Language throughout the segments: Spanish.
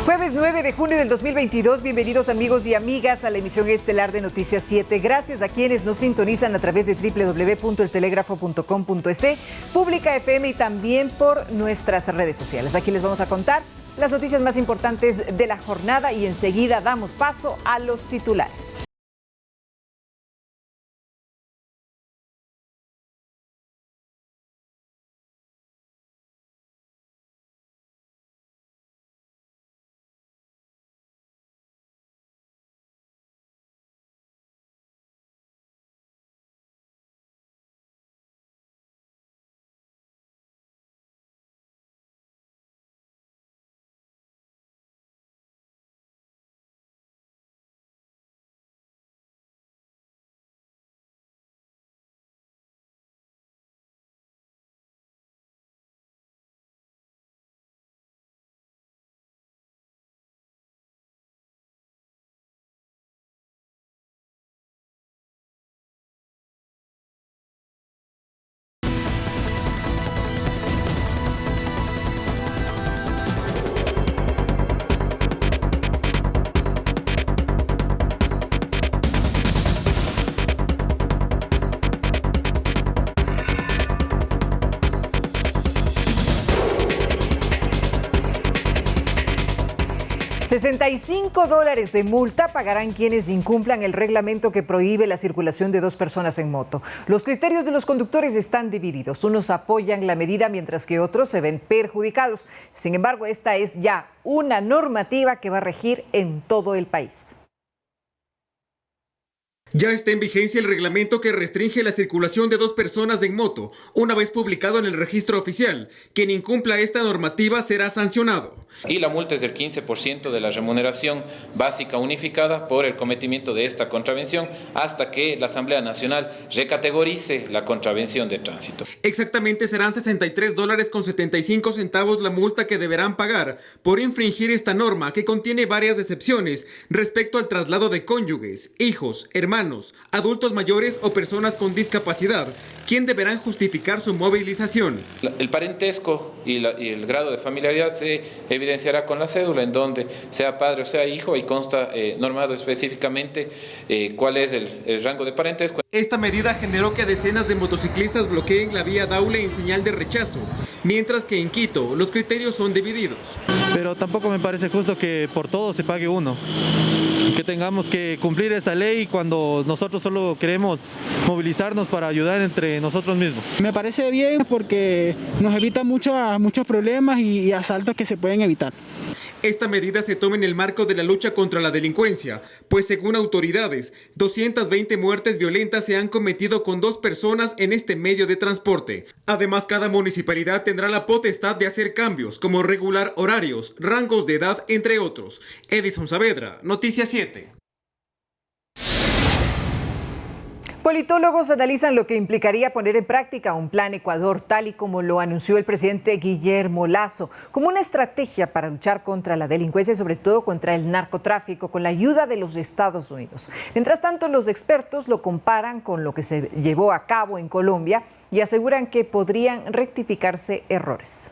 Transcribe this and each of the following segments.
Jueves 9 de junio del 2022, bienvenidos amigos y amigas a la emisión estelar de Noticias 7. Gracias a quienes nos sintonizan a través de www.eltelegrafo.com.es, Pública FM y también por nuestras redes sociales. Aquí les vamos a contar las noticias más importantes de la jornada y enseguida damos paso a los titulares. $65 de multa pagarán quienes incumplan el reglamento que prohíbe la circulación de dos personas en moto. Los criterios de los conductores están divididos. Unos apoyan la medida mientras que otros se ven perjudicados. Sin embargo, esta es ya una normativa que va a regir en todo el país. Ya está en vigencia el reglamento que restringe la circulación de dos personas en moto. Una vez publicado en el registro oficial, quien incumpla esta normativa será sancionado. Y la multa es del 15% de la remuneración básica unificada por el cometimiento de esta contravención hasta que la Asamblea Nacional recategorice la contravención de tránsito. Exactamente serán $63.75 la multa que deberán pagar por infringir esta norma que contiene varias excepciones respecto al traslado de cónyuges, hijos, hermanos, adultos mayores o personas con discapacidad, quien deberán justificar su movilización. El parentesco y el grado de familiaridad se evidenciará con la cédula, en donde sea padre o sea hijo, y consta normado específicamente cuál es el rango de parentesco. Esta medida generó que decenas de motociclistas bloqueen la vía Daule en señal de rechazo, mientras que en Quito los criterios son divididos. Pero tampoco me parece justo que por todo se pague uno, que tengamos que cumplir esa ley cuando nosotros solo queremos movilizarnos para ayudar entre nosotros mismos. Me parece bien porque nos evita muchos problemas y asaltos que se pueden evitar. Esta medida se toma en el marco de la lucha contra la delincuencia, pues según autoridades, 220 muertes violentas se han cometido con dos personas en este medio de transporte. Además, cada municipalidad tendrá la potestad de hacer cambios, como regular horarios, rangos de edad, entre otros. Edison Saavedra, Noticias 7. Politólogos analizan lo que implicaría poner en práctica un plan Ecuador, tal y como lo anunció el presidente Guillermo Lasso, como una estrategia para luchar contra la delincuencia y sobre todo contra el narcotráfico, con la ayuda de los Estados Unidos. Mientras tanto, los expertos lo comparan con lo que se llevó a cabo en Colombia y aseguran que podrían rectificarse errores.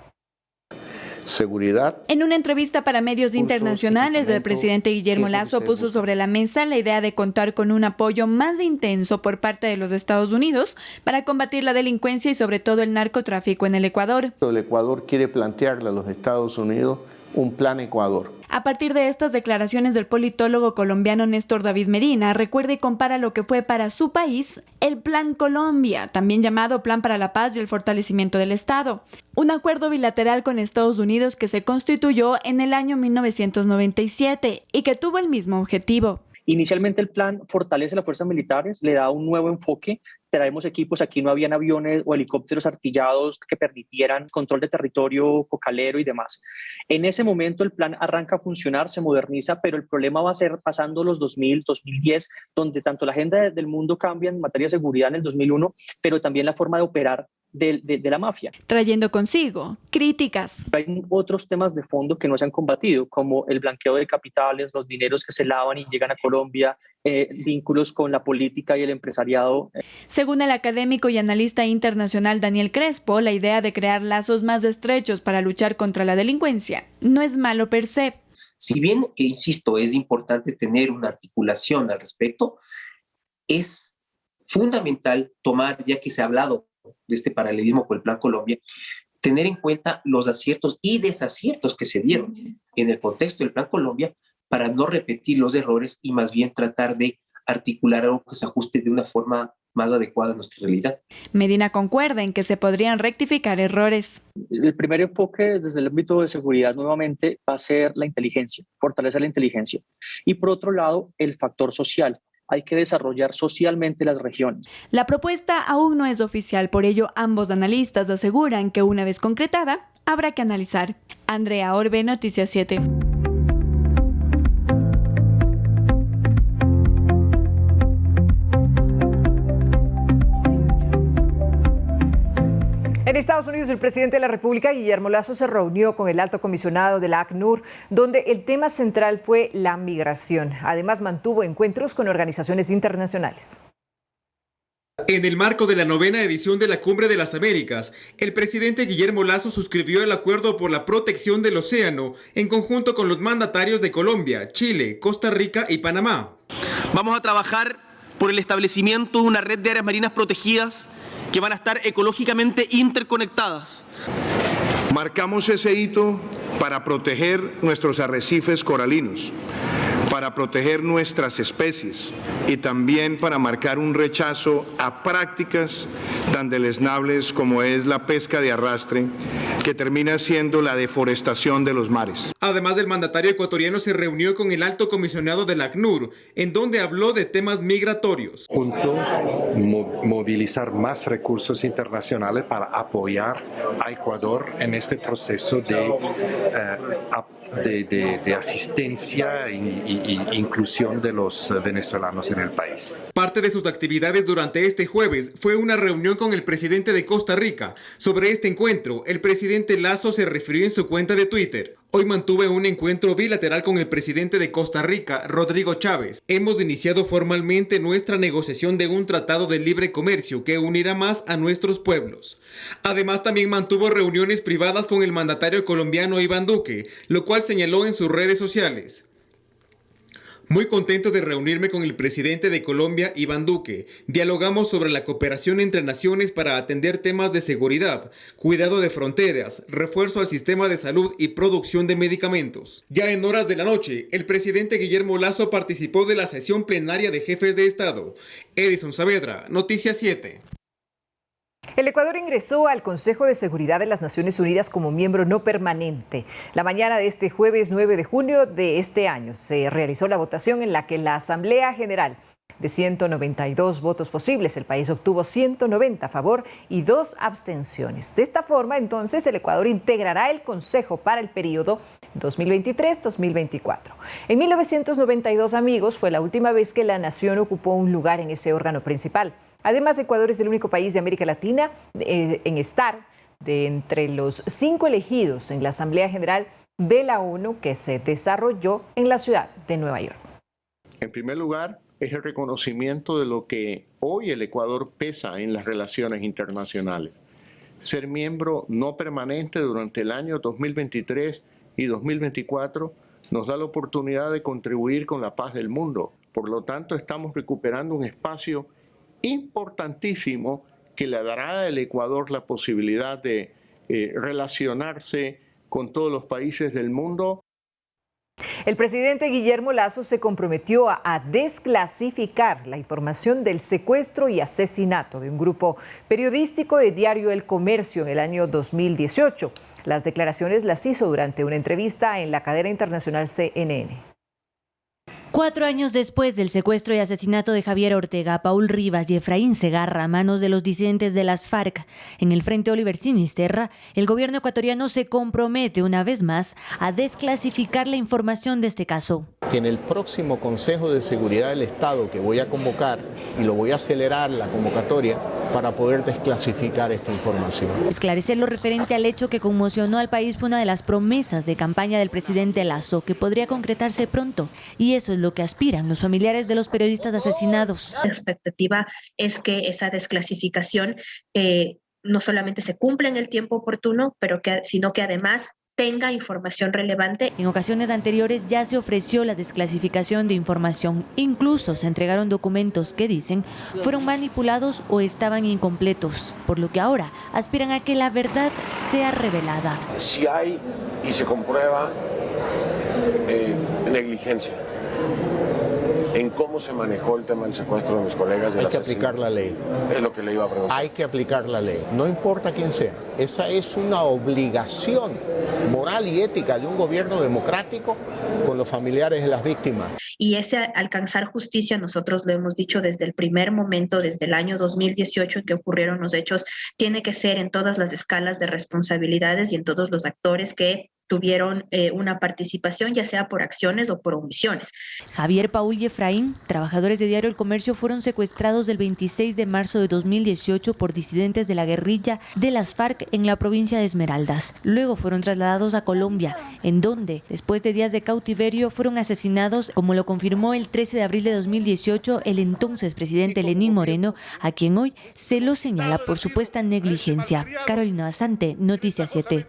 Seguridad. En una entrevista para medios internacionales, el presidente Guillermo Lasso puso sobre la mesa la idea de contar con un apoyo más intenso por parte de los Estados Unidos para combatir la delincuencia y sobre todo el narcotráfico en el Ecuador. El Ecuador quiere plantearle a los Estados Unidos un plan Ecuador. A partir de estas declaraciones del politólogo colombiano Néstor David Medina, recuerda y compara lo que fue para su país el Plan Colombia, también llamado Plan para la Paz y el Fortalecimiento del Estado, un acuerdo bilateral con Estados Unidos que se constituyó en el año 1997 y que tuvo el mismo objetivo. Inicialmente el plan fortalece las fuerzas militares, le da un nuevo enfoque, traemos equipos, aquí no habían aviones o helicópteros artillados que permitieran control de territorio cocalero y demás. En ese momento el plan arranca a funcionar, se moderniza, pero el problema va a ser pasando los 2000, 2010, donde tanto la agenda del mundo cambia en materia de seguridad en el 2001, pero también la forma de operar de la mafia. Trayendo consigo críticas. Hay otros temas de fondo que no se han combatido, como el blanqueo de capitales, los dineros que se lavan y llegan a Colombia, vínculos con la política y el empresariado. Según el académico y analista internacional Daniel Crespo, la idea de crear lazos más estrechos para luchar contra la delincuencia no es malo per se. Si bien, insisto, es importante tener una articulación al respecto, es fundamental tomar, ya que se ha hablado de este paralelismo con el Plan Colombia, tener en cuenta los aciertos y desaciertos que se dieron en el contexto del Plan Colombia para no repetir los errores y más bien tratar de articular algo que se ajuste de una forma más adecuada a nuestra realidad. Medina concuerda en que se podrían rectificar errores. El primer enfoque desde el ámbito de seguridad nuevamente va a ser la inteligencia, fortalecer la inteligencia. Y por otro lado, el factor social. Hay que desarrollar socialmente las regiones. La propuesta aún no es oficial, por ello ambos analistas aseguran que una vez concretada, habrá que analizar. Andrea Orbe, Noticias 7. En Estados Unidos, el presidente de la República, Guillermo Lasso, se reunió con el alto comisionado de la ACNUR, donde el tema central fue la migración. Además, mantuvo encuentros con organizaciones internacionales. En el marco de la 9ª edición de la Cumbre de las Américas, el presidente Guillermo Lasso suscribió el acuerdo por la protección del océano en conjunto con los mandatarios de Colombia, Chile, Costa Rica y Panamá. Vamos a trabajar por el establecimiento de una red de áreas marinas protegidas que van a estar ecológicamente interconectadas. Marcamos ese hito para proteger nuestros arrecifes coralinos, para proteger nuestras especies y también para marcar un rechazo a prácticas tan deleznables como es la pesca de arrastre, que termina siendo la deforestación de los mares. Además, el mandatario ecuatoriano se reunió con el alto comisionado de la ACNUR, en donde habló de temas migratorios. Juntos, movilizar más recursos internacionales para apoyar a Ecuador en este proceso de asistencia e inclusión de los venezolanos en el país. Parte de sus actividades durante este jueves fue una reunión con el presidente de Costa Rica. Sobre este encuentro, el presidente Lasso se refirió en su cuenta de Twitter. Hoy mantuve un encuentro bilateral con el presidente de Costa Rica, Rodrigo Chávez. Hemos iniciado formalmente nuestra negociación de un tratado de libre comercio que unirá más a nuestros pueblos. Además, también mantuvo reuniones privadas con el mandatario colombiano Iván Duque, lo cual señaló en sus redes sociales. Muy contento de reunirme con el presidente de Colombia, Iván Duque. Dialogamos sobre la cooperación entre naciones para atender temas de seguridad, cuidado de fronteras, refuerzo al sistema de salud y producción de medicamentos. Ya en horas de la noche, el presidente Guillermo Lasso participó de la sesión plenaria de jefes de Estado. Edison Saavedra, Noticias 7. El Ecuador ingresó al Consejo de Seguridad de las Naciones Unidas como miembro no permanente. La mañana de este jueves 9 de junio de este año se realizó la votación en la que la Asamblea General, de 192 votos posibles, el país obtuvo 190 a favor y 2 abstenciones. De esta forma, entonces, el Ecuador integrará el Consejo para el periodo 2023-2024. En 1992, amigos, fue la última vez que la nación ocupó un lugar en ese órgano principal. Además, Ecuador es el único país de América Latina en estar de entre los 5 elegidos en la Asamblea General de la ONU que se desarrolló en la ciudad de Nueva York. En primer lugar, es el reconocimiento de lo que hoy el Ecuador pesa en las relaciones internacionales. Ser miembro no permanente durante el año 2023 y 2024 nos da la oportunidad de contribuir con la paz del mundo. Por lo tanto, estamos recuperando un espacio importantísimo que le dará al Ecuador la posibilidad de relacionarse con todos los países del mundo. El presidente Guillermo Lasso se comprometió a desclasificar la información del secuestro y asesinato de un grupo periodístico de diario El Comercio en el año 2018. Las declaraciones las hizo durante una entrevista en la cadena internacional CNN. 4 años después del secuestro y asesinato de Javier Ortega, Paul Rivas y Efraín Segarra a manos de los disidentes de las FARC en el Frente Oliver Sinisterra, el gobierno ecuatoriano se compromete una vez más a desclasificar la información de este caso. Que en el próximo Consejo de Seguridad del Estado que voy a convocar, y lo voy a acelerar la convocatoria, para poder desclasificar esta información. Esclarecer lo referente al hecho que conmocionó al país fue una de las promesas de campaña del presidente Lasso, que podría concretarse pronto, y eso es lo que aspiran los familiares de los periodistas asesinados. La expectativa es que esa desclasificación no solamente se cumpla en el tiempo oportuno, sino que además tenga información relevante. En ocasiones anteriores ya se ofreció la desclasificación de información. Incluso se entregaron documentos que dicen fueron manipulados o estaban incompletos, por lo que ahora aspiran a que la verdad sea revelada. Si hay y se comprueba negligencia en cómo se manejó el tema del secuestro de mis colegas. Hay que aplicar la ley. Es lo que le iba a preguntar. Hay que aplicar la ley, no importa quién sea. Esa es una obligación moral y ética de un gobierno democrático con los familiares de las víctimas. Y ese alcanzar justicia, nosotros lo hemos dicho desde el primer momento, desde el año 2018 en que ocurrieron los hechos, tiene que ser en todas las escalas de responsabilidades y en todos los actores que tuvieron una participación, ya sea por acciones o por omisiones. Javier, Paul y Efraín, trabajadores de Diario El Comercio, fueron secuestrados el 26 de marzo de 2018 por disidentes de la guerrilla de las FARC en la provincia de Esmeraldas. Luego fueron trasladados a Colombia, en donde, después de días de cautiverio, fueron asesinados, como lo confirmó el 13 de abril de 2018 el entonces presidente Lenín Moreno, a quien hoy se lo señala por supuesta negligencia. Carolina Basante, Noticias 7.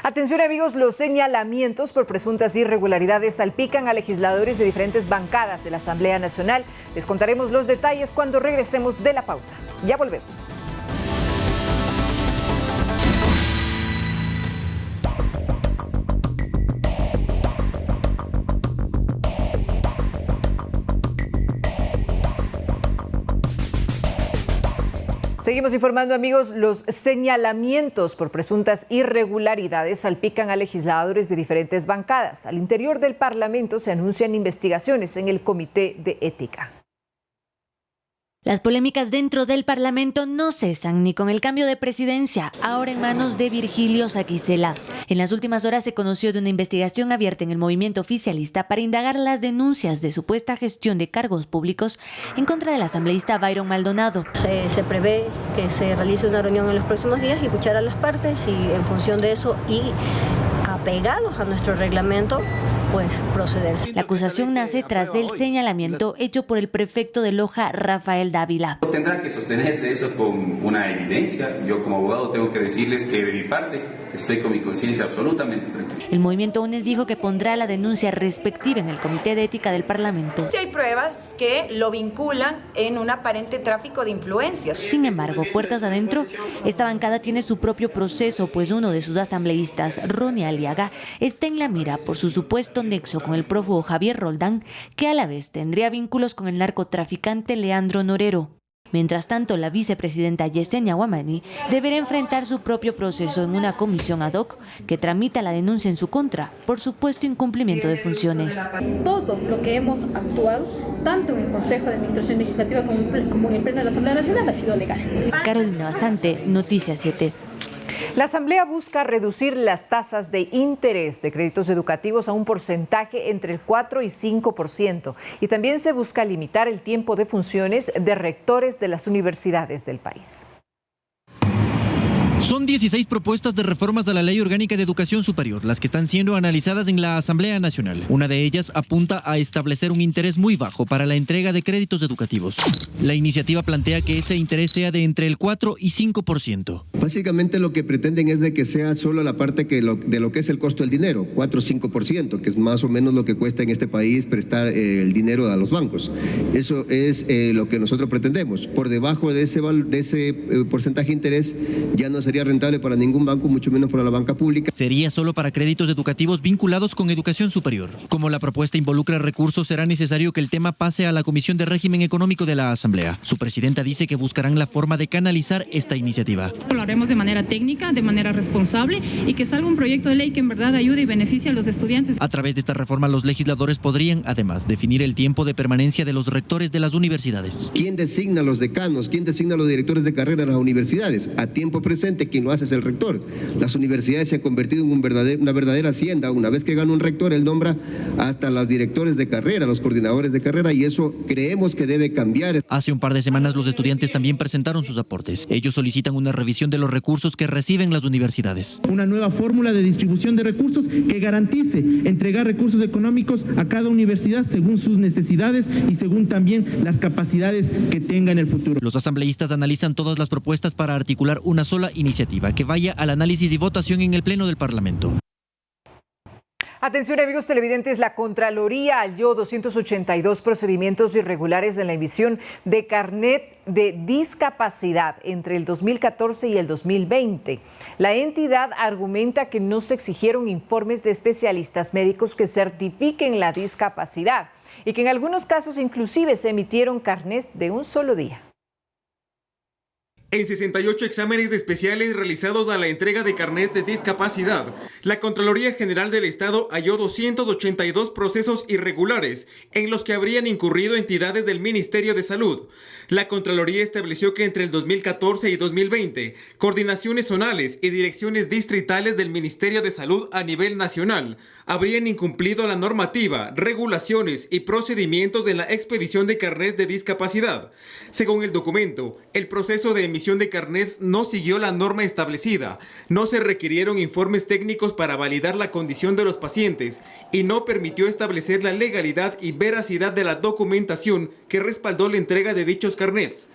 Atención amigos, los señalamientos por presuntas irregularidades salpican a legisladores de diferentes bancadas de la Asamblea Nacional. Les contaremos los detalles cuando regresemos de la pausa. Ya volvemos. Seguimos informando amigos, los señalamientos por presuntas irregularidades salpican a legisladores de diferentes bancadas. Al interior del Parlamento se anuncian investigaciones en el Comité de Ética. Las polémicas dentro del Parlamento no cesan ni con el cambio de presidencia, ahora en manos de Virgilio Saquicela. En las últimas horas se conoció de una investigación abierta en el movimiento oficialista para indagar las denuncias de supuesta gestión de cargos públicos en contra del asambleísta Byron Maldonado. Se prevé que se realice una reunión en los próximos días y escuchar a las partes y en función de eso y apegados a nuestro reglamento, pues proceder. La acusación nace tras el señalamiento hecho por el prefecto de Loja, Rafael Dávila. Tendrá que sostenerse eso con una evidencia. Yo como abogado tengo que decirles que de mi parte estoy con mi conciencia absolutamente tranquila. El movimiento UNES dijo que pondrá la denuncia respectiva en el Comité de Ética del Parlamento. Sí hay pruebas que lo vinculan en un aparente tráfico de influencias. Sin embargo, puertas adentro, esta bancada tiene su propio proceso, pues uno de sus asambleístas, Ronnie Aliaga, está en la mira por su supuesto nexo con el prófugo Javier Roldán, que a la vez tendría vínculos con el narcotraficante Leandro Norero. Mientras tanto, la vicepresidenta Yesenia Guamani deberá enfrentar su propio proceso en una comisión ad hoc que tramita la denuncia en su contra por supuesto incumplimiento de funciones. Todo lo que hemos actuado, tanto en el Consejo de Administración Legislativa como en el Pleno de la Asamblea Nacional, ha sido legal. Carolina Basante, Noticias 7. La Asamblea busca reducir las tasas de interés de créditos educativos a un porcentaje entre el 4 y 5%. Y también se busca limitar el tiempo de funciones de rectores de las universidades del país. Son 16 propuestas de reformas a la Ley Orgánica de Educación Superior, las que están siendo analizadas en la Asamblea Nacional. Una de ellas apunta a establecer un interés muy bajo para la entrega de créditos educativos. La iniciativa plantea que ese interés sea de entre el 4 y 5%. Básicamente lo que pretenden es de que sea solo la parte de lo que es el costo del dinero, 4 o 5%, que es más o menos lo que cuesta en este país prestar el dinero a los bancos. Eso es lo que nosotros pretendemos. Por debajo de ese porcentaje de interés ya no sería rentable para ningún banco, mucho menos para la banca pública. Sería solo para créditos educativos vinculados con educación superior. Como la propuesta involucra recursos, será necesario que el tema pase a la Comisión de Régimen Económico de la Asamblea. Su presidenta dice que buscarán la forma de canalizar esta iniciativa. Lo haremos de manera técnica, de manera responsable y que salga un proyecto de ley que en verdad ayude y beneficie a los estudiantes. A través de esta reforma, los legisladores podrían, además, definir el tiempo de permanencia de los rectores de las universidades. ¿Quién designa a los decanos? ¿Quién designa a los directores de carrera en las universidades? A tiempo presente, quien lo hace es el rector. Las universidades se han convertido en una verdadera hacienda. Una vez que gana un rector, él nombra hasta los directores de carrera, los coordinadores de carrera, y eso creemos que debe cambiar. Hace un par de semanas los estudiantes también presentaron sus aportes. Ellos solicitan una revisión de de los recursos que reciben las universidades. Una nueva fórmula de distribución de recursos que garantice entregar recursos económicos a cada universidad según sus necesidades y según también las capacidades que tenga en el futuro. Los asambleístas analizan todas las propuestas para articular una sola iniciativa que vaya al análisis y votación en el Pleno del Parlamento. Atención amigos televidentes, la Contraloría halló 282 procedimientos irregulares en la emisión de carnet de discapacidad entre el 2014 y el 2020. La entidad argumenta que no se exigieron informes de especialistas médicos que certifiquen la discapacidad y que en algunos casos inclusive se emitieron carnets de un solo día. En 68 exámenes especiales realizados a la entrega de carnets de discapacidad, la Contraloría General del Estado halló 282 procesos irregulares en los que habrían incurrido entidades del Ministerio de Salud. La Contraloría estableció que entre el 2014 y 2020, coordinaciones zonales y direcciones distritales del Ministerio de Salud a nivel nacional habrían incumplido la normativa, regulaciones y procedimientos de la expedición de carnets de discapacidad. Según el documento, el proceso de emisión de carnets no siguió la norma establecida, no se requirieron informes técnicos para validar la condición de los pacientes y no permitió establecer la legalidad y veracidad de la documentación que respaldó la entrega de dichos carnets.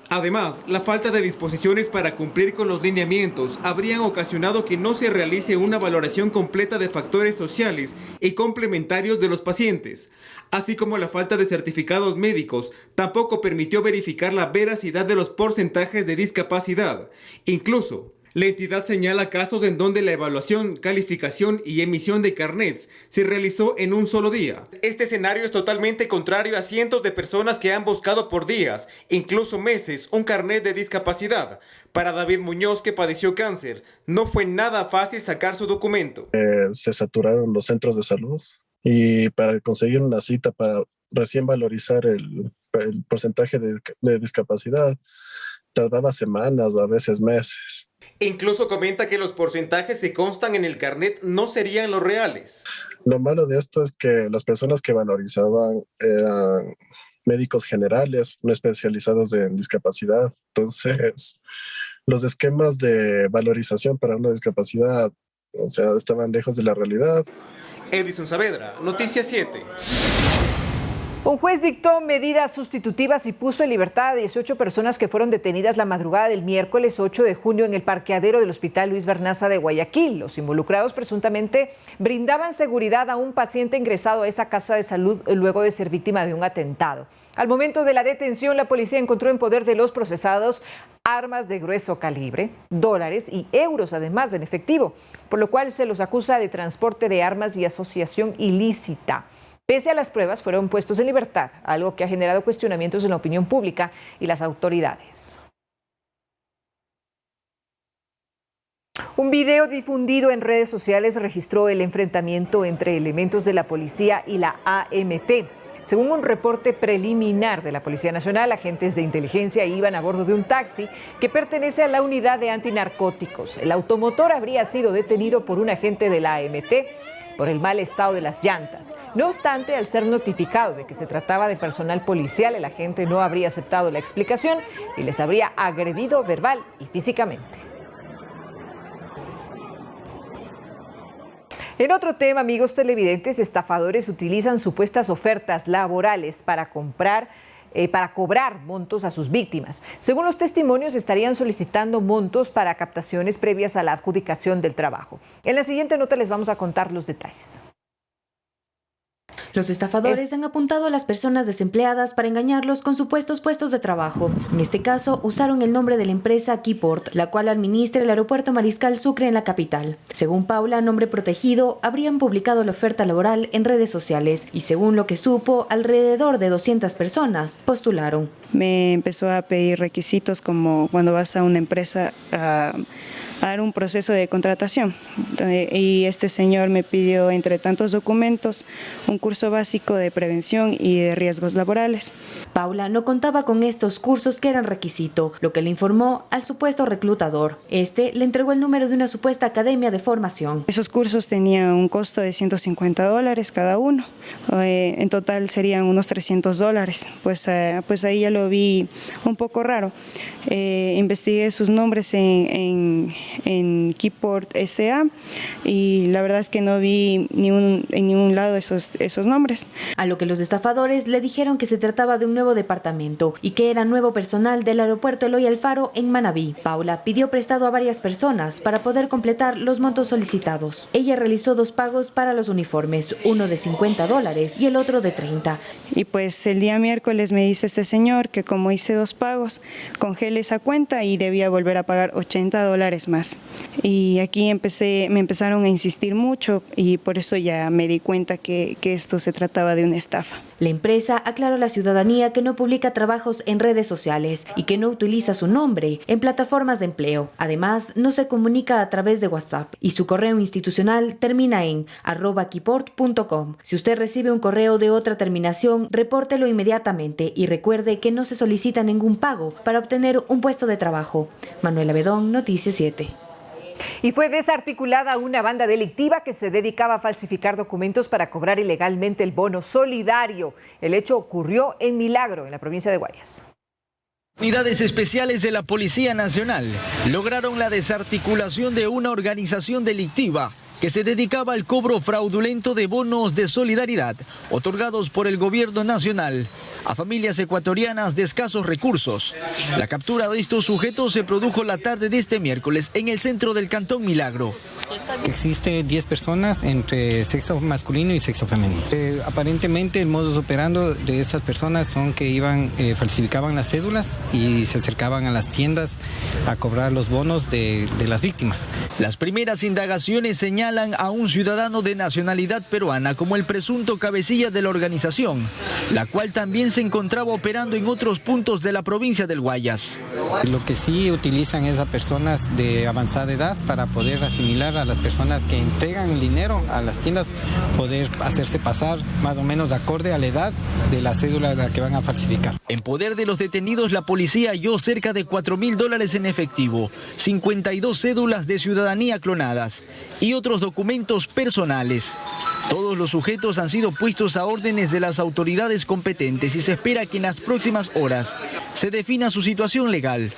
Además, la falta de disposiciones para cumplir con los lineamientos habrían ocasionado que no se realice una valoración completa de factores sociales y complementarios de los pacientes, así como la falta de certificados médicos tampoco permitió verificar la veracidad de los porcentajes de discapacidad. Incluso, la entidad señala casos en donde la evaluación, calificación y emisión de carnets se realizó en un solo día. Este escenario es totalmente contrario a cientos de personas que han buscado por días, incluso meses, un carnet de discapacidad. Para David Muñoz, que padeció cáncer, no fue nada fácil sacar su documento. Se saturaron los centros de salud y para conseguir una cita para recién valorizar el porcentaje de discapacidad tardaba semanas o a veces meses. Incluso comenta que los porcentajes que constan en el carnet no serían los reales. Lo malo de esto es que las personas que valorizaban eran médicos generales, no especializados en discapacidad. Entonces, los esquemas de valorización para una discapacidad, estaban lejos de la realidad. Edison Saavedra, Noticias 7. Un juez dictó medidas sustitutivas y puso en libertad a 18 personas que fueron detenidas la madrugada del miércoles 8 de junio en el parqueadero del Hospital Luis Bernaza de Guayaquil. Los involucrados presuntamente brindaban seguridad a un paciente ingresado a esa casa de salud luego de ser víctima de un atentado. Al momento de la detención, la policía encontró en poder de los procesados armas de grueso calibre, dólares y euros, además en efectivo, por lo cual se los acusa de transporte de armas y asociación ilícita. Pese a las pruebas, fueron puestos en libertad, algo que ha generado cuestionamientos en la opinión pública y las autoridades. Un video difundido en redes sociales registró el enfrentamiento entre elementos de la policía y la AMT. Según un reporte preliminar de la Policía Nacional, agentes de inteligencia iban a bordo de un taxi que pertenece a la unidad de antinarcóticos. El automotor habría sido detenido por un agente de la AMT por el mal estado de las llantas. No obstante, al ser notificado de que se trataba de personal policial, el agente no habría aceptado la explicación y les habría agredido verbal y físicamente. En otro tema, amigos televidentes, estafadores utilizan supuestas ofertas laborales para cobrar montos a sus víctimas. Según los testimonios, estarían solicitando montos para captaciones previas a la adjudicación del trabajo. En la siguiente nota les vamos a contar los detalles. Los estafadores han apuntado a las personas desempleadas para engañarlos con supuestos puestos de trabajo. En este caso, usaron el nombre de la empresa Keyport, la cual administra el aeropuerto Mariscal Sucre en la capital. Según Paula, nombre protegido, habrían publicado la oferta laboral en redes sociales y según lo que supo, alrededor de 200 personas postularon. Me empezó a pedir requisitos como cuando vas a una empresa a dar un proceso de contratación. Y este señor me pidió, entre tantos documentos, un curso básico de prevención y de riesgos laborales. Paula no contaba con estos cursos que eran requisito, lo que le informó al supuesto reclutador. Este le entregó el número de una supuesta academia de formación. Esos cursos tenían un costo de $150 cada uno. En total serían unos $300. Pues ahí ya lo vi un poco raro. Investigué sus nombres en Keyport SA y la verdad es que no vi en ningún lado esos nombres. A lo que los estafadores le dijeron que se trataba de un nuevo departamento y que era nuevo personal del aeropuerto Eloy Alfaro en Manabí. Paula pidió prestado a varias personas para poder completar los montos solicitados. Ella realizó 2 pagos para los uniformes, uno de $50 y el otro de $30. Y pues el día miércoles me dice este señor que como hice 2 pagos, congelé esa cuenta y debía volver a pagar $80 más. Y aquí me empezaron a insistir mucho y por eso ya me di cuenta que esto se trataba de una estafa. La empresa aclaró a la ciudadanía que no publica trabajos en redes sociales y que no utiliza su nombre en plataformas de empleo. Además, no se comunica a través de WhatsApp y su correo institucional termina en @keyport.com. Si usted recibe un correo de otra terminación, repórtelo inmediatamente y recuerde que no se solicita ningún pago para obtener un puesto de trabajo. Manuela Bedón, Noticias 7. Y fue desarticulada una banda delictiva que se dedicaba a falsificar documentos para cobrar ilegalmente el bono solidario. El hecho ocurrió en Milagro, en la provincia de Guayas. Unidades especiales de la Policía Nacional lograron la desarticulación de una organización delictiva que se dedicaba al cobro fraudulento de bonos de solidaridad otorgados por el gobierno nacional a familias ecuatorianas de escasos recursos. La captura de estos sujetos se produjo la tarde de este miércoles en el centro del Cantón Milagro. Existe 10 personas entre sexo masculino y sexo femenino. Aparentemente el modus operandi de estas personas son que falsificaban las cédulas y se acercaban a las tiendas a cobrar los bonos de las víctimas. Las primeras indagaciones señalan a un ciudadano de nacionalidad peruana como el presunto cabecilla de la organización, la cual también se encontraba operando en otros puntos de la provincia del Guayas. Lo que sí utilizan es a personas de avanzada edad para poder asimilar a las personas que entregan el dinero a las tiendas, poder hacerse pasar más o menos acorde a la edad de la cédula a la que van a falsificar. En poder de los detenidos, la policía halló cerca de $4.000 en efectivo, 52 cédulas de ciudadanía clonadas y otros documentos personales. Todos los sujetos han sido puestos a órdenes de las autoridades competentes y se espera que en las próximas horas se defina su situación legal.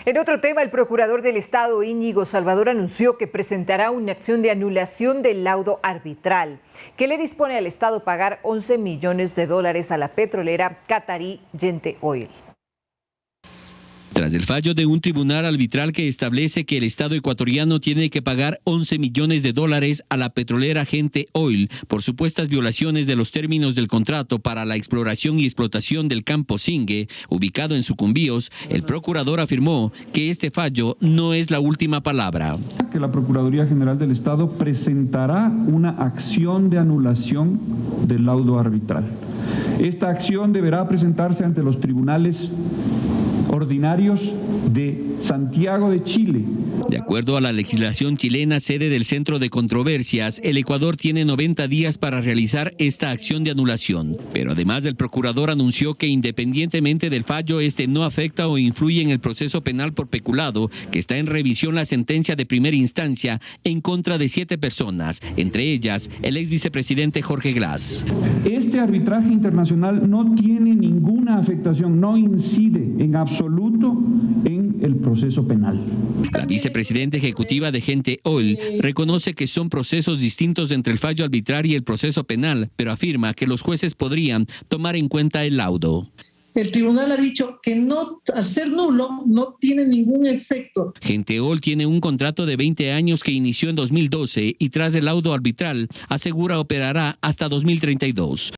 En otro tema, el procurador del Estado, Íñigo Salvador, anunció que presentará una acción de anulación del laudo arbitral, que le dispone al Estado pagar $11 millones a la petrolera catarí Gente Oil. Tras el fallo de un tribunal arbitral que establece que el Estado ecuatoriano tiene que pagar $11 millones a la petrolera Gente Oil por supuestas violaciones de los términos del contrato para la exploración y explotación del campo Singue, ubicado en Sucumbíos, el procurador afirmó que este fallo no es la última palabra. Que la Procuraduría General del Estado presentará una acción de anulación del laudo arbitral. Esta acción deberá presentarse ante los tribunales ordinarios de Santiago de Chile. De acuerdo a la legislación chilena, sede del Centro de Controversias, el Ecuador tiene 90 días para realizar esta acción de anulación. Pero además el procurador anunció que independientemente del fallo, este no afecta o influye en el proceso penal por peculado, que está en revisión la sentencia de primera instancia en contra de 7 personas, entre ellas el ex vicepresidente Jorge Glass. Este arbitraje internacional no tiene ninguna afectación, no incide en absoluto en el proceso penal. La vicepresidenta ejecutiva de Gente Oil reconoce que son procesos distintos entre el fallo arbitral y el proceso penal, pero afirma que los jueces podrían tomar en cuenta el laudo. El tribunal ha dicho que no, al ser nulo, no tiene ningún efecto. Gente Oil tiene un contrato de 20 años que inició en 2012 y tras el laudo arbitral asegura operará hasta 2032.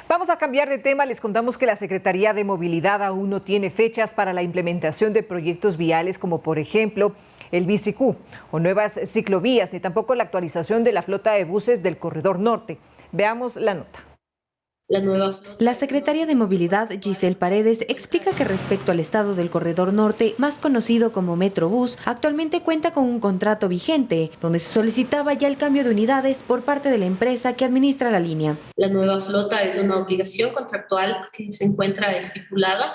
Vamos a cambiar de tema. Les contamos que la Secretaría de Movilidad aún no tiene fechas para la implementación de proyectos viales como por ejemplo el Bicicú o nuevas ciclovías, ni tampoco la actualización de la flota de buses del Corredor Norte. Veamos la nota. La secretaria de Movilidad, Giselle Paredes, explica que respecto al estado del Corredor Norte, más conocido como Metrobús, actualmente cuenta con un contrato vigente, donde se solicitaba ya el cambio de unidades por parte de la empresa que administra la línea. La nueva flota es una obligación contractual que se encuentra estipulada.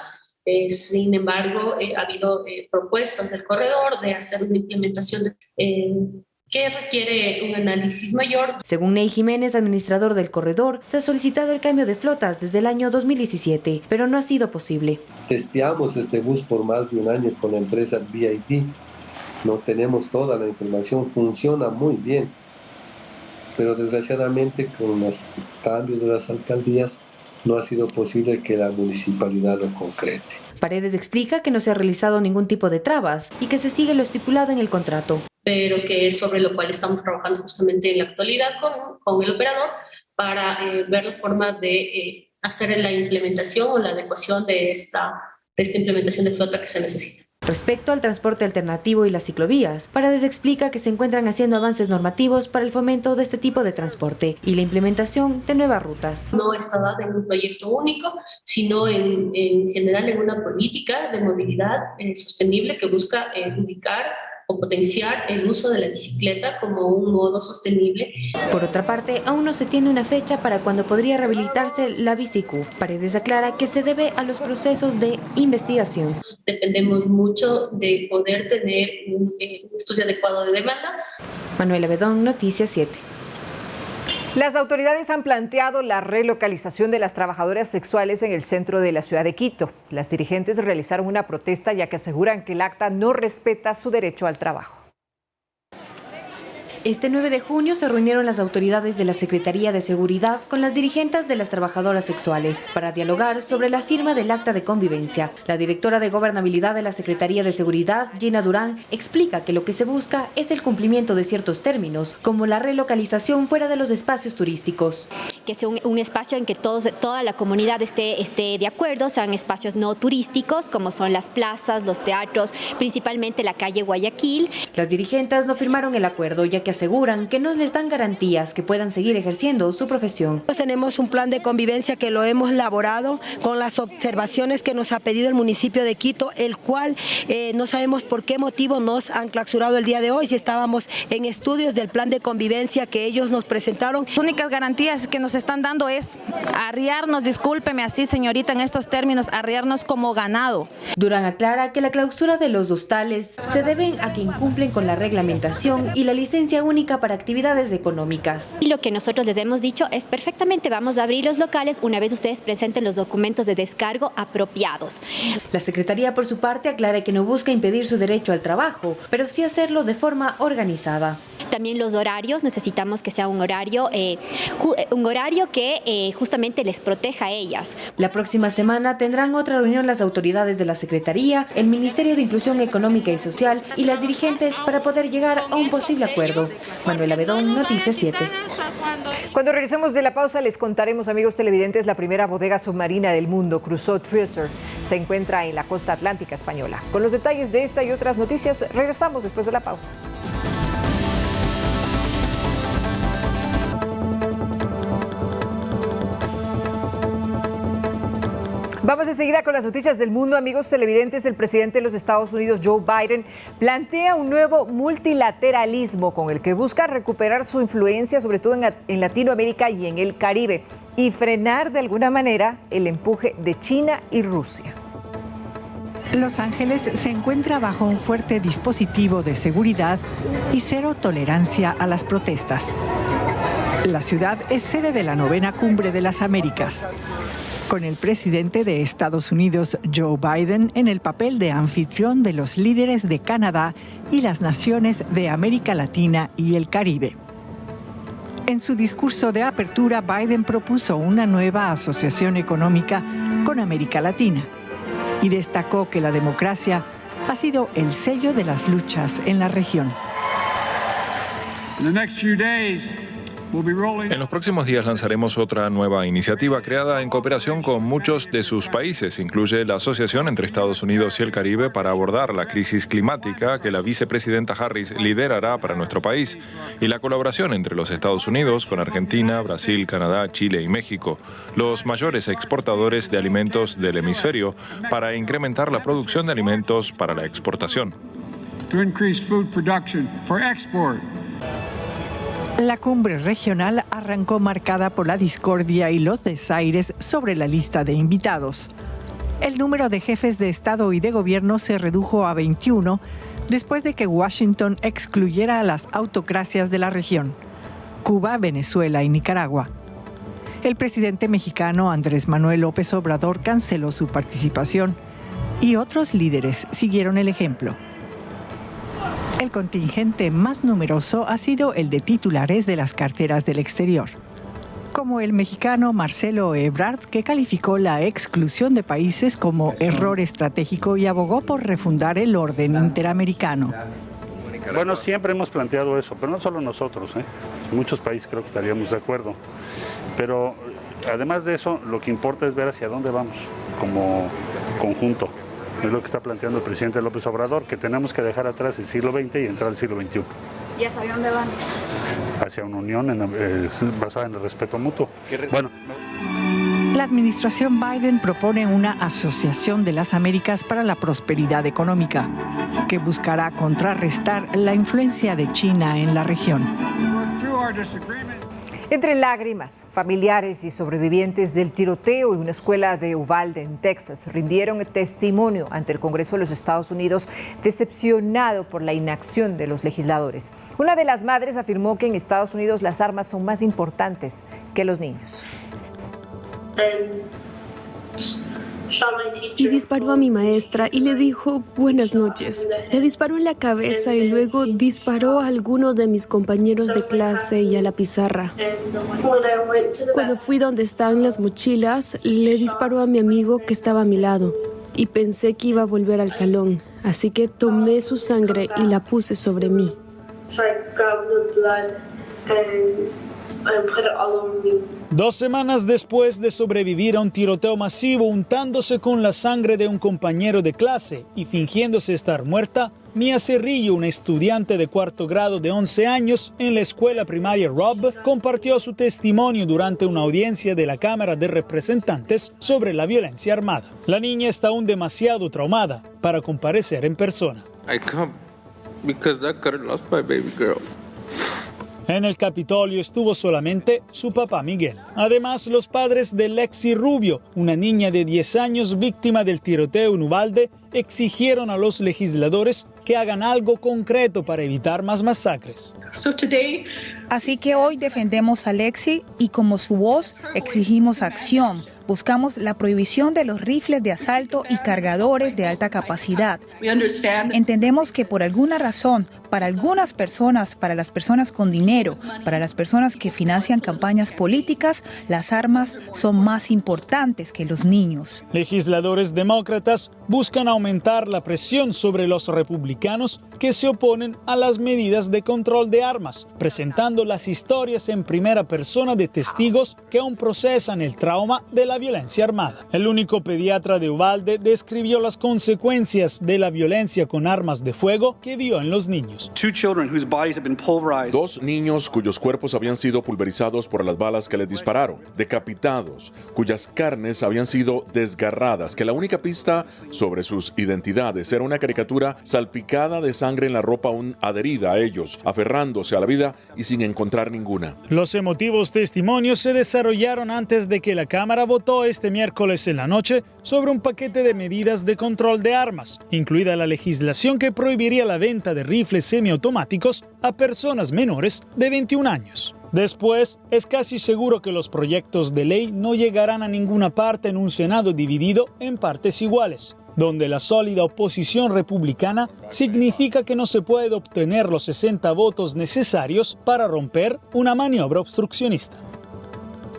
Sin embargo, ha habido propuestas del corredor de hacer una implementación que requiere un análisis mayor. Según Ney Jiménez, administrador del corredor, se ha solicitado el cambio de flotas desde el año 2017, pero no ha sido posible. Testeamos este bus por más de un año con la empresa BID. No tenemos toda la información, funciona muy bien, pero desgraciadamente con los cambios de las alcaldías no ha sido posible que la municipalidad lo concrete. Paredes explica que no se ha realizado ningún tipo de trabas y que se sigue lo estipulado en el contrato. Pero que es sobre lo cual estamos trabajando justamente en la actualidad con el operador para ver la forma de hacer la implementación o la adecuación de esta implementación de flota que se necesita. Respecto al transporte alternativo y las ciclovías, Paredes explica que se encuentran haciendo avances normativos para el fomento de este tipo de transporte y la implementación de nuevas rutas. No está dada en un proyecto único, sino en general en una política de movilidad sostenible que busca ubicar o potenciar el uso de la bicicleta como un modo sostenible. Por otra parte, aún no se tiene una fecha para cuando podría rehabilitarse la Bicicu. Paredes aclara que se debe a los procesos de investigación. Dependemos mucho de poder tener un estudio adecuado de demanda. Manuela Bedón, Noticias 7. Las autoridades han planteado la relocalización de las trabajadoras sexuales en el centro de la ciudad de Quito. Las dirigentes realizaron una protesta ya que aseguran que el acta no respeta su derecho al trabajo. Este 9 de junio se reunieron las autoridades de la Secretaría de Seguridad con las dirigentes de las trabajadoras sexuales para dialogar sobre la firma del acta de convivencia. La directora de Gobernabilidad de la Secretaría de Seguridad, Gina Durán, explica que lo que se busca es el cumplimiento de ciertos términos, como la relocalización fuera de los espacios turísticos. Que sea un espacio en que toda la comunidad esté de acuerdo, sean espacios no turísticos, como son las plazas, los teatros, principalmente la calle Guayaquil. Las dirigentes no firmaron el acuerdo, ya que aseguran que no les dan garantías que puedan seguir ejerciendo su profesión. Tenemos un plan de convivencia que lo hemos elaborado con las observaciones que nos ha pedido el municipio de Quito, el cual no sabemos por qué motivo nos han clausurado el día de hoy, si estábamos en estudios del plan de convivencia que ellos nos presentaron. Las únicas garantías que nos están dando es arriarnos, discúlpeme así señorita en estos términos, arriarnos como ganado. Durán aclara que la clausura de los hostales se debe a que incumplen con la reglamentación y la licencia única para actividades económicas. Y lo que nosotros les hemos dicho es perfectamente vamos a abrir los locales una vez ustedes presenten los documentos de descargo apropiados. La Secretaría por su parte aclara que no busca impedir su derecho al trabajo, pero sí hacerlo de forma organizada. También los horarios, necesitamos que sea un horario que justamente les proteja a ellas. La próxima semana tendrán otra reunión las autoridades de la Secretaría, el Ministerio de Inclusión Económica y Social y las dirigentes para poder llegar a un posible acuerdo. Manuela Bedón, Noticias 7. Cuando regresemos de la pausa les contaremos, amigos televidentes, la primera bodega submarina del mundo, Crusoe Treasure, se encuentra en la costa atlántica española. Con los detalles de esta y otras noticias regresamos después de la pausa. Vamos enseguida con las noticias del mundo, amigos televidentes. El presidente de los Estados Unidos, Joe Biden, plantea un nuevo multilateralismo con el que busca recuperar su influencia, sobre todo en Latinoamérica y en el Caribe, y frenar de alguna manera el empuje de China y Rusia. Los Ángeles se encuentra bajo un fuerte dispositivo de seguridad y cero tolerancia a las protestas. La ciudad es sede de la 9ª Cumbre de las Américas, con el presidente de Estados Unidos, Joe Biden, en el papel de anfitrión de los líderes de Canadá y las naciones de América Latina y el Caribe. En su discurso de apertura, Biden propuso una nueva asociación económica con América Latina y destacó que la democracia ha sido el sello de las luchas en la región. In the next few days, En los próximos días lanzaremos otra nueva iniciativa creada en cooperación con muchos de sus países. Incluye la asociación entre Estados Unidos y el Caribe para abordar la crisis climática que la vicepresidenta Harris liderará para nuestro país y la colaboración entre los Estados Unidos con Argentina, Brasil, Canadá, Chile y México, los mayores exportadores de alimentos del hemisferio, para incrementar la producción de alimentos para la exportación. La cumbre regional arrancó marcada por la discordia y los desaires sobre la lista de invitados. El número de jefes de Estado y de Gobierno se redujo a 21 después de que Washington excluyera a las autocracias de la región: Cuba, Venezuela y Nicaragua. El presidente mexicano Andrés Manuel López Obrador canceló su participación y otros líderes siguieron el ejemplo. El contingente más numeroso ha sido el de titulares de las carteras del exterior, como el mexicano Marcelo Ebrard, que calificó la exclusión de países como error estratégico y abogó por refundar el orden interamericano. Bueno, siempre hemos planteado eso, pero no solo nosotros, en muchos países creo que estaríamos de acuerdo. Pero además de eso, lo que importa es ver hacia dónde vamos como conjunto. Es lo que está planteando el presidente López Obrador, que tenemos que dejar atrás el siglo XX y entrar al siglo XXI. ¿Y hacia dónde van? Hacia una unión basada en el respeto mutuo. Bueno. La administración Biden propone una asociación de las Américas para la prosperidad económica, que buscará contrarrestar la influencia de China en la región. Entre lágrimas, familiares y sobrevivientes del tiroteo en una escuela de Uvalde, en Texas, rindieron testimonio ante el Congreso de los Estados Unidos, decepcionado por la inacción de los legisladores. Una de las madres afirmó que en Estados Unidos las armas son más importantes que los niños. Y disparó a mi maestra y le dijo buenas noches. Le disparó en la cabeza y luego disparó a algunos de mis compañeros de clase y a la pizarra. Cuando fui donde estaban las mochilas, le disparó a mi amigo que estaba a mi lado y pensé que iba a volver al salón, así que tomé su sangre y la puse sobre mí. Dos semanas después de sobrevivir a un tiroteo masivo untándose con la sangre de un compañero de clase y fingiéndose estar muerta, Mia Cerrillo, una estudiante de cuarto grado de 11 años en la escuela primaria Robb, compartió su testimonio durante una audiencia de la Cámara de Representantes sobre la violencia armada. La niña está aún demasiado traumada para comparecer en persona. I come because that girl lost my baby girl. En el Capitolio estuvo solamente su papá Miguel. Además, los padres de Lexi Rubio, una niña de 10 años víctima del tiroteo en Uvalde, exigieron a los legisladores que hagan algo concreto para evitar más masacres. Así que hoy defendemos a Lexi y como su voz exigimos acción. Buscamos la prohibición de los rifles de asalto y cargadores de alta capacidad. Entendemos que por alguna razón, para algunas personas, para las personas con dinero, para las personas que financian campañas políticas, las armas son más importantes que los niños. Legisladores demócratas buscan aumentar la presión sobre los republicanos que se oponen a las medidas de control de armas, presentando las historias en primera persona de testigos que aún procesan el trauma de la violencia armada. El único pediatra de Uvalde describió las consecuencias de la violencia con armas de fuego que vio en los niños. Dos niños cuyos cuerpos habían sido pulverizados por las balas que les dispararon, decapitados, cuyas carnes habían sido desgarradas, que la única pista sobre sus identidades era una caricatura salpicada de sangre en la ropa aún adherida a ellos, aferrándose a la vida y sin encontrar ninguna. Los emotivos testimonios se desarrollaron antes de que la Cámara votó este miércoles en la noche sobre un paquete de medidas de control de armas, incluida la legislación que prohibiría la venta de rifles semiautomáticos a personas menores de 21 años. Después, es casi seguro que los proyectos de ley no llegarán a ninguna parte en un Senado dividido en partes iguales, donde la sólida oposición republicana significa que no se puede obtener los 60 votos necesarios para romper una maniobra obstruccionista.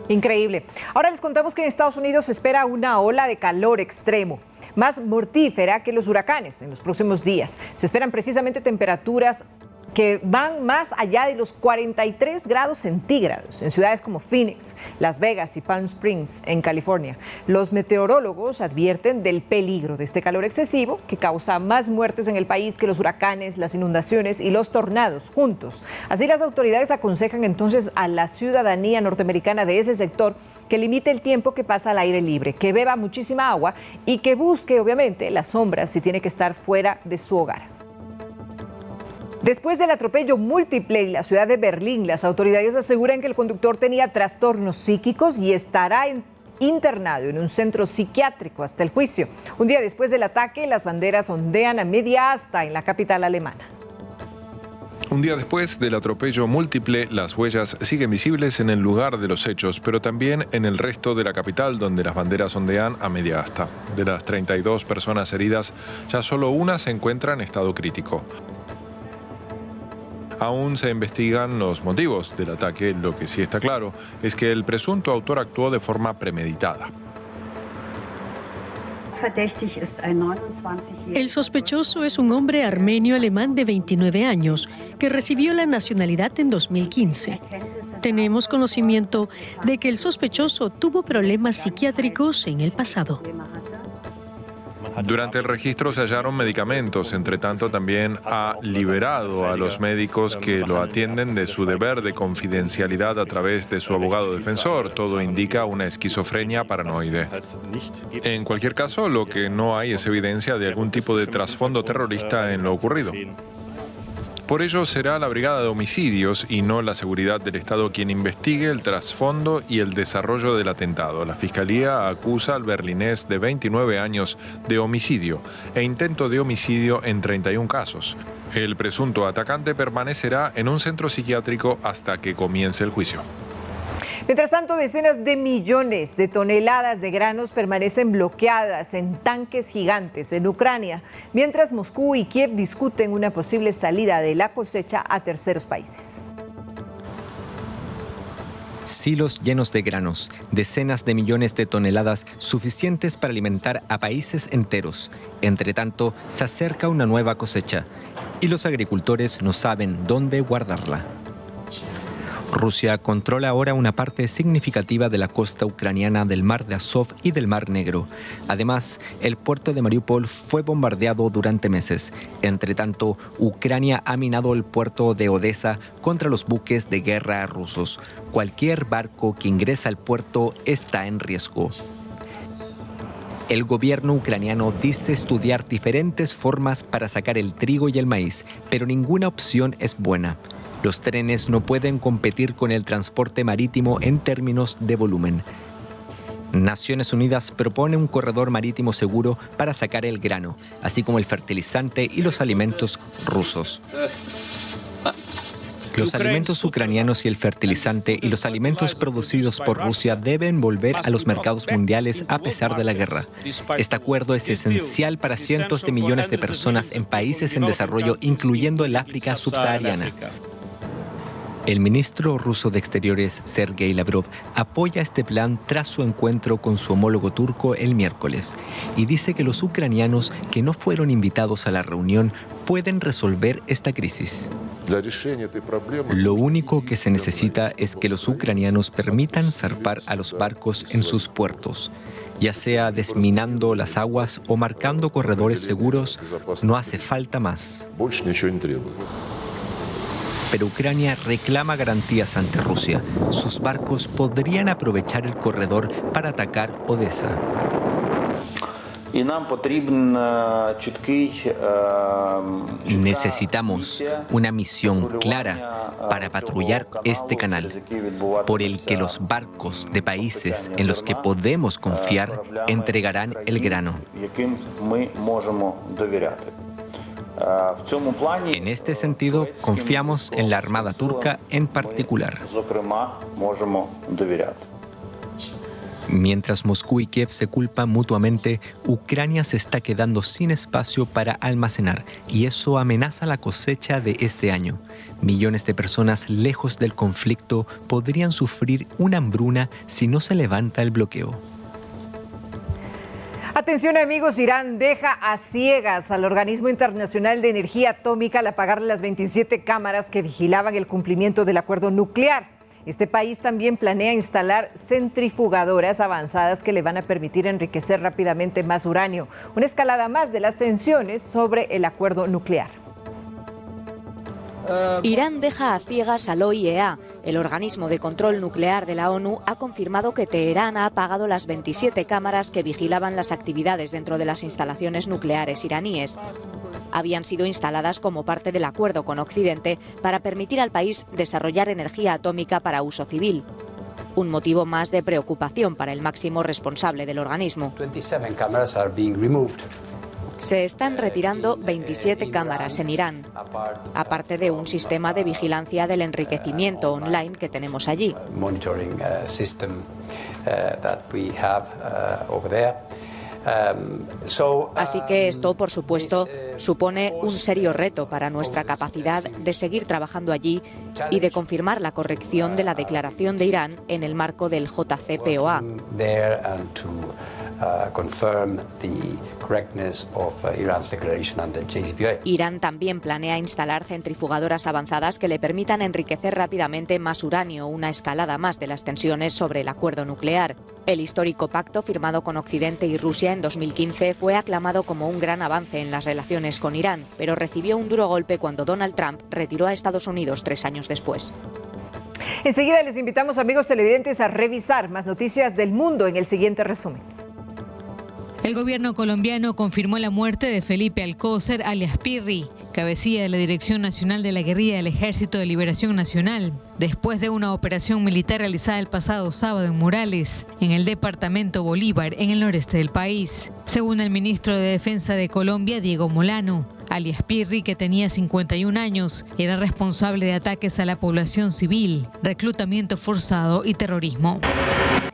Increíble. Ahora les contamos que en Estados Unidos se espera una ola de calor extremo, más mortífera que los huracanes en los próximos días. Se esperan precisamente temperaturas que van más allá de los 43 grados centígrados en ciudades como Phoenix, Las Vegas y Palm Springs, en California. Los meteorólogos advierten del peligro de este calor excesivo que causa más muertes en el país que los huracanes, las inundaciones y los tornados juntos. Así, las autoridades aconsejan entonces a la ciudadanía norteamericana de ese sector que limite el tiempo que pasa al aire libre, que beba muchísima agua y que busque obviamente las sombras si tiene que estar fuera de su hogar. Después del atropello múltiple en la ciudad de Berlín, las autoridades aseguran que el conductor tenía trastornos psíquicos y estará internado en un centro psiquiátrico hasta el juicio. Un día después del ataque, las banderas ondean a media asta en la capital alemana. Un día después del atropello múltiple, las huellas siguen visibles en el lugar de los hechos, pero también en el resto de la capital, donde las banderas ondean a media asta. De las 32 personas heridas, ya solo una se encuentra en estado crítico. Aún se investigan los motivos del ataque. Lo que sí está claro es que el presunto autor actuó de forma premeditada. El sospechoso es un hombre armenio-alemán de 29 años que recibió la nacionalidad en 2015. Tenemos conocimiento de que el sospechoso tuvo problemas psiquiátricos en el pasado. Durante el registro se hallaron medicamentos. Entre tanto, también ha liberado a los médicos que lo atienden de su deber de confidencialidad a través de su abogado defensor. Todo indica una esquizofrenia paranoide. En cualquier caso, lo que no hay es evidencia de algún tipo de trasfondo terrorista en lo ocurrido. Por ello, será la Brigada de Homicidios y no la Seguridad del Estado quien investigue el trasfondo y el desarrollo del atentado. La Fiscalía acusa al berlinés de 29 años de homicidio e intento de homicidio en 31 casos. El presunto atacante permanecerá en un centro psiquiátrico hasta que comience el juicio. Mientras tanto, decenas de millones de toneladas de granos permanecen bloqueadas en tanques gigantes en Ucrania, mientras Moscú y Kiev discuten una posible salida de la cosecha a terceros países. Silos llenos de granos, decenas de millones de toneladas suficientes para alimentar a países enteros. Entre tanto, se acerca una nueva cosecha y los agricultores no saben dónde guardarla. Rusia controla ahora una parte significativa de la costa ucraniana del Mar de Azov y del Mar Negro. Además, el puerto de Mariupol fue bombardeado durante meses. Entre tanto, Ucrania ha minado el puerto de Odessa contra los buques de guerra rusos. Cualquier barco que ingresa al puerto está en riesgo. El gobierno ucraniano dice estudiar diferentes formas para sacar el trigo y el maíz, pero ninguna opción es buena. Los trenes no pueden competir con el transporte marítimo en términos de volumen. Naciones Unidas propone un corredor marítimo seguro para sacar el grano, así como el fertilizante y los alimentos rusos. Los alimentos ucranianos y el fertilizante y los alimentos producidos por Rusia deben volver a los mercados mundiales a pesar de la guerra. Este acuerdo es esencial para cientos de millones de personas en países en desarrollo, incluyendo el África subsahariana. El ministro ruso de Exteriores, Sergei Lavrov, apoya este plan tras su encuentro con su homólogo turco el miércoles y dice que los ucranianos que no fueron invitados a la reunión pueden resolver esta crisis. Lo único que se necesita es que los ucranianos permitan zarpar a los barcos en sus puertos, ya sea desminando las aguas o marcando corredores seguros. No hace falta más. Pero Ucrania reclama garantías ante Rusia. Sus barcos podrían aprovechar el corredor para atacar Odessa. Necesitamos una misión clara para patrullar este canal, por el que los barcos de países en los que podemos confiar entregarán el grano. En este sentido, confiamos en la Armada turca en particular. Mientras Moscú y Kiev se culpan mutuamente, Ucrania se está quedando sin espacio para almacenar y eso amenaza la cosecha de este año. Millones de personas lejos del conflicto podrían sufrir una hambruna si no se levanta el bloqueo. Atención amigos, Irán deja a ciegas al Organismo Internacional de Energía Atómica al apagar las 27 cámaras que vigilaban el cumplimiento del acuerdo nuclear. Este país también planea instalar centrifugadoras avanzadas que le van a permitir enriquecer rápidamente más uranio. Una escalada más de las tensiones sobre el acuerdo nuclear. Irán deja a ciegas al OIEA. El organismo de control nuclear de la ONU ha confirmado que Teherán ha apagado las 27 cámaras que vigilaban las actividades dentro de las instalaciones nucleares iraníes. Habían sido instaladas como parte del acuerdo con Occidente para permitir al país desarrollar energía atómica para uso civil. Un motivo más de preocupación para el máximo responsable del organismo. 27 cameras are being removed. Se están retirando 27 cámaras en Irán, aparte de un sistema de vigilancia del enriquecimiento online que tenemos allí. Así que esto, por supuesto, supone un serio reto para nuestra capacidad de seguir trabajando allí y de confirmar la corrección de la declaración de Irán en el marco del JCPOA. Irán también planea instalar centrifugadoras avanzadas que le permitan enriquecer rápidamente más uranio, una escalada más de las tensiones sobre el acuerdo nuclear. El histórico pacto firmado con Occidente y Rusia en 2015 fue aclamado como un gran avance en las relaciones con Irán, pero recibió un duro golpe cuando Donald Trump retiró a Estados Unidos 3 años después. Enseguida les invitamos, amigos televidentes, a revisar más noticias del mundo en el siguiente resumen. El gobierno colombiano confirmó la muerte de Felipe Alcócer, alias Pirri, cabecilla de la Dirección Nacional de la Guerrilla del Ejército de Liberación Nacional, después de una operación militar realizada el pasado sábado en Morales, en el departamento Bolívar, en el noreste del país. Según el ministro de Defensa de Colombia, Diego Molano, alias Pirri, que tenía 51 años, era responsable de ataques a la población civil, reclutamiento forzado y terrorismo.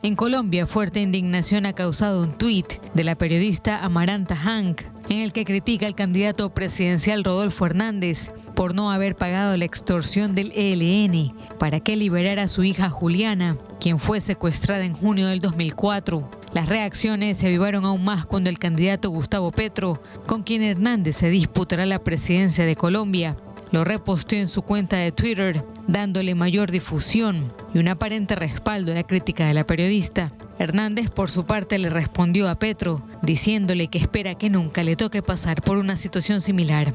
En Colombia, fuerte indignación ha causado un tuit de la periodista Amaranta Hank, en el que critica al candidato presidencial Rodolfo Hernández por no haber pagado la extorsión del ELN para que liberara a su hija Juliana, quien fue secuestrada en junio del 2004. Las reacciones se avivaron aún más cuando el candidato Gustavo Petro, con quien Hernández se disputará la presidencia de Colombia, lo reposteó en su cuenta de Twitter, dándole mayor difusión y un aparente respaldo a la crítica de la periodista. Hernández, por su parte, le respondió a Petro, diciéndole que espera que nunca le toque pasar por una situación similar.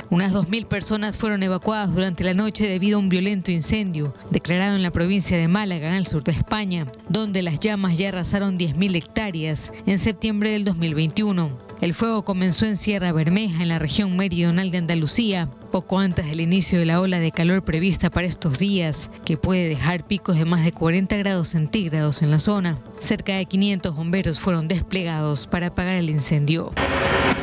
Unas 2.000 personas fueron evacuadas durante la noche debido a un violento incendio declarado en la provincia de Málaga, en el sur de España, donde las llamas ya arrasaron 10.000 hectáreas en septiembre del 2021. El fuego comenzó en Sierra Bermeja, en la región meridional de Andalucía, poco antes del inicio de la ola de calor prevista para estos días, que puede dejar picos de más de 40 grados centígrados en la zona. Cerca de 500 bomberos fueron desplegados para apagar el incendio.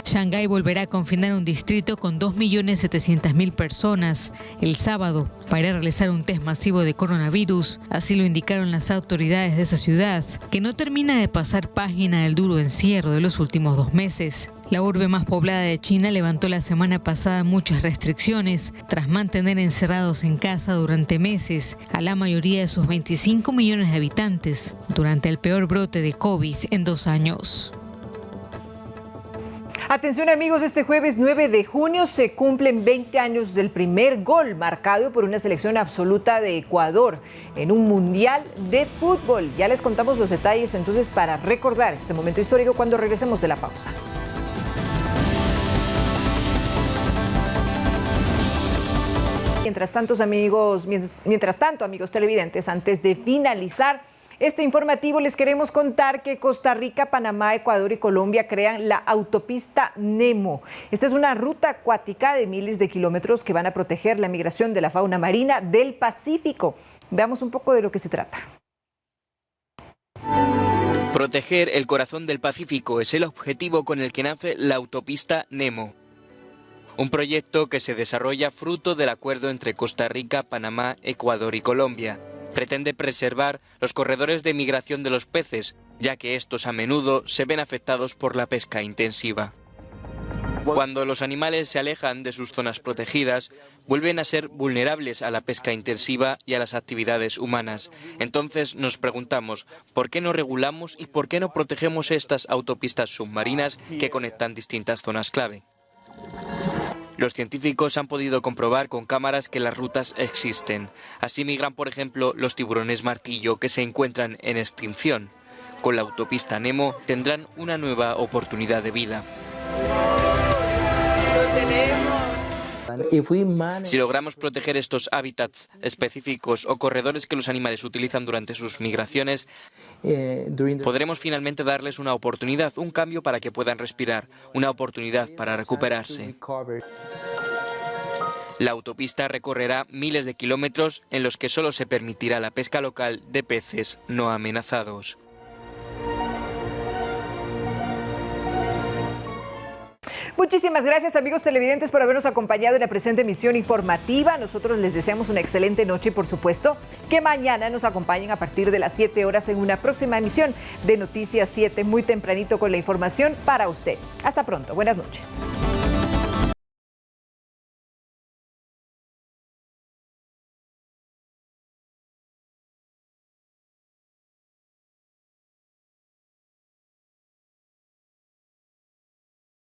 Shanghái volverá a confinar un distrito con 2.700.000 personas el sábado para realizar un test masivo de coronavirus, así lo indicaron las autoridades de esa ciudad, que no termina de pasar página del duro encierro de los últimos 2 meses. La urbe más poblada de China levantó la semana pasada muchas restricciones tras mantener encerrados en casa durante meses a la mayoría de sus 25 millones de habitantes durante el peor brote de COVID en 2 años. Atención amigos, este jueves 9 de junio se cumplen 20 años del primer gol marcado por una selección absoluta de Ecuador en un mundial de fútbol. Ya les contamos los detalles entonces para recordar este momento histórico cuando regresemos de la pausa. Mientras tanto, amigos televidentes, antes de finalizar este informativo, les queremos contar que Costa Rica, Panamá, Ecuador y Colombia crean la autopista Nemo. Esta es una ruta acuática de miles de kilómetros que van a proteger la migración de la fauna marina del Pacífico. Veamos un poco de lo que se trata. Proteger el corazón del Pacífico es el objetivo con el que nace la autopista Nemo. Un proyecto que se desarrolla fruto del acuerdo entre Costa Rica, Panamá, Ecuador y Colombia. Pretende preservar los corredores de migración de los peces, ya que estos a menudo se ven afectados por la pesca intensiva. Cuando los animales se alejan de sus zonas protegidas, vuelven a ser vulnerables a la pesca intensiva y a las actividades humanas. Entonces nos preguntamos, ¿por qué no regulamos y por qué no protegemos estas autopistas submarinas que conectan distintas zonas clave? Los científicos han podido comprobar con cámaras que las rutas existen. Así migran, por ejemplo, los tiburones martillo que se encuentran en extinción. Con la autopista Nemo tendrán una nueva oportunidad de vida. Si logramos proteger estos hábitats específicos o corredores que los animales utilizan durante sus migraciones, podremos finalmente darles una oportunidad, un cambio para que puedan respirar, una oportunidad para recuperarse. La autopista recorrerá miles de kilómetros en los que solo se permitirá la pesca local de peces no amenazados. Muchísimas gracias, amigos televidentes, por habernos acompañado en la presente emisión informativa. Nosotros les deseamos una excelente noche y, por supuesto, que mañana nos acompañen a partir de las 7 horas en una próxima emisión de Noticias 7, muy tempranito con la información para usted. Hasta pronto. Buenas noches.